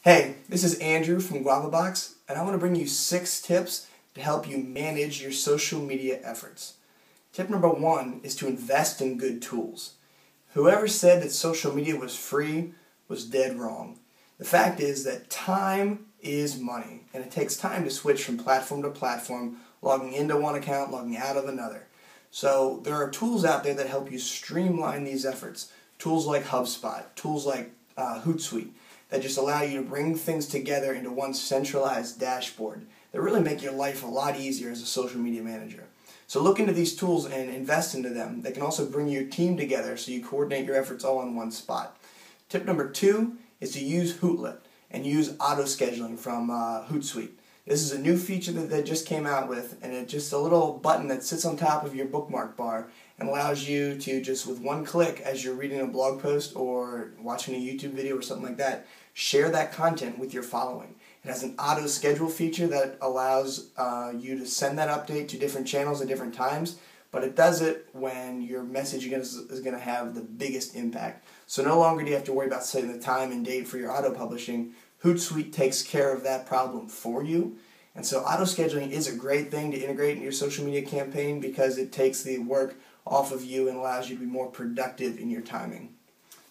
Hey, this is Andrew from GuavaBox, and I want to bring you 6 tips to help you manage your social media efforts. Tip number 1 is to invest in good tools. Whoever said that social media was free was dead wrong. The fact is that time is money, and it takes time to switch from platform to platform, logging into one account, logging out of another. So there are tools out there that help you streamline these efforts. Tools like HubSpot, tools like Hootsuite, that just allow you to bring things together into one centralized dashboard that really make your life a lot easier as a social media manager. So look into these tools and invest into them. They can also bring your team together so you coordinate your efforts all in one spot. Tip number 2 is to use Hootlet and use auto-scheduling from Hootsuite. This is a new feature that they just came out with, and it's just a little button that sits on top of your bookmark bar and allows you to just with one click, as you're reading a blog post or watching a YouTube video or something like that, share that content with your following. It has an auto schedule feature that allows you to send that update to different channels at different times, but it does it when your message is going to have the biggest impact. So no longer do you have to worry about setting the time and date for your auto publishing. Hootsuite takes care of that problem for you. And so auto scheduling is a great thing to integrate into your social media campaign because it takes the work off of you and allows you to be more productive in your timing.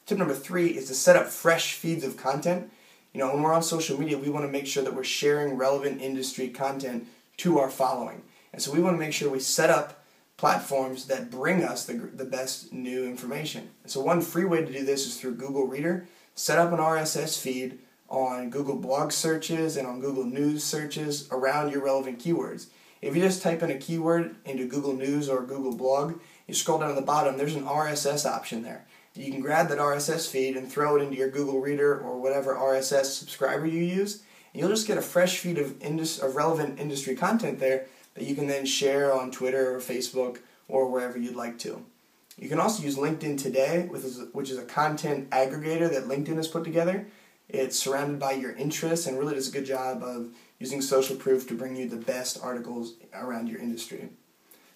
Tip number 3 is to set up fresh feeds of content. You know, when we're on social media, we want to make sure that we're sharing relevant industry content to our following. And so we want to make sure we set up platforms that bring us the best new information. And so one free way to do this is through Google Reader. Set up an RSS feed on Google blog searches and on Google News searches around your relevant keywords. If you just type in a keyword into Google News or Google Blog, you scroll down to the bottom, there's an RSS option there. You can grab that RSS feed and throw it into your Google Reader or whatever RSS subscriber you use, and you'll just get a fresh feed of relevant industry content there that you can then share on Twitter or Facebook or wherever you'd like to. You can also use LinkedIn Today, which is a content aggregator that LinkedIn has put together. It's surrounded by your interests and really does a good job of using social proof to bring you the best articles around your industry.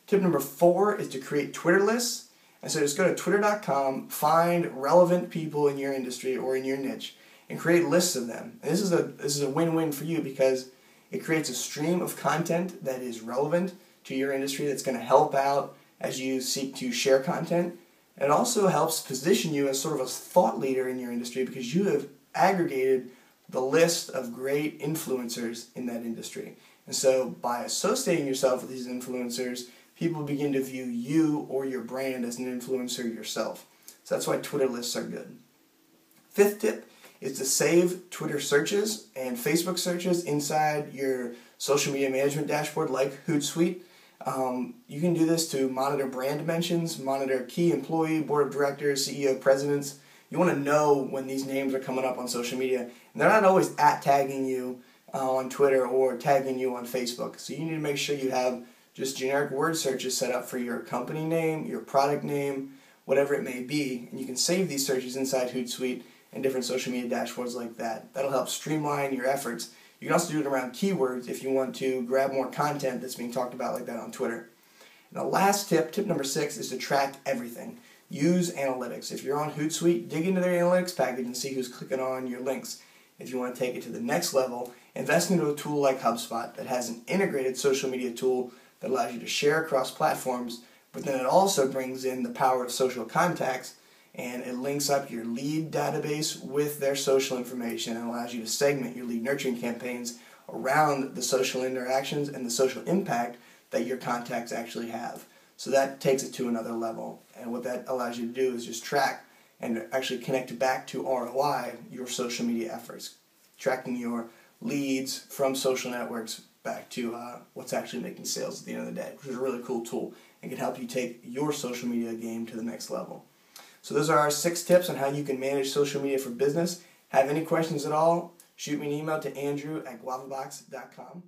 Tip number 4 is to create Twitter lists. And so just go to twitter.com, find relevant people in your industry or in your niche, and create lists of them. And this is a win-win for you because it creates a stream of content that is relevant to your industry that's going to help out as you seek to share content. And it also helps position you as sort of a thought leader in your industry because you have aggregated the list of great influencers in that industry. And so by associating yourself with these influencers, people begin to view you or your brand as an influencer yourself. So that's why Twitter lists are good. 5th tip is to save Twitter searches and Facebook searches inside your social media management dashboard like Hootsuite. You can do this to monitor brand mentions, monitor key employee, board of directors, CEO, presidents. You want to know when these names are coming up on social media. And they're not always tagging you on Twitter or tagging you on Facebook. So you need to make sure you have just generic word searches set up for your company name, your product name, whatever it may be. And you can save these searches inside Hootsuite and different social media dashboards like that. That'll help streamline your efforts. You can also do it around keywords if you want to grab more content that's being talked about like that on Twitter. And the last tip, tip number 6, is to track everything. Use analytics. If you're on Hootsuite, dig into their analytics package and see who's clicking on your links. If you want to take it to the next level, invest into a tool like HubSpot that has an integrated social media tool that allows you to share across platforms, but then it also brings in the power of social contacts, and it links up your lead database with their social information and allows you to segment your lead nurturing campaigns around the social interactions and the social impact that your contacts actually have. So that takes it to another level. And what that allows you to do is just track and actually connect back to ROI your social media efforts, tracking your leads from social networks back to what's actually making sales at the end of the day, which is a really cool tool and can help you take your social media game to the next level. So those are our 6 tips on how you can manage social media for business. Have any questions at all, shoot me an email to andrew@guavabox.com.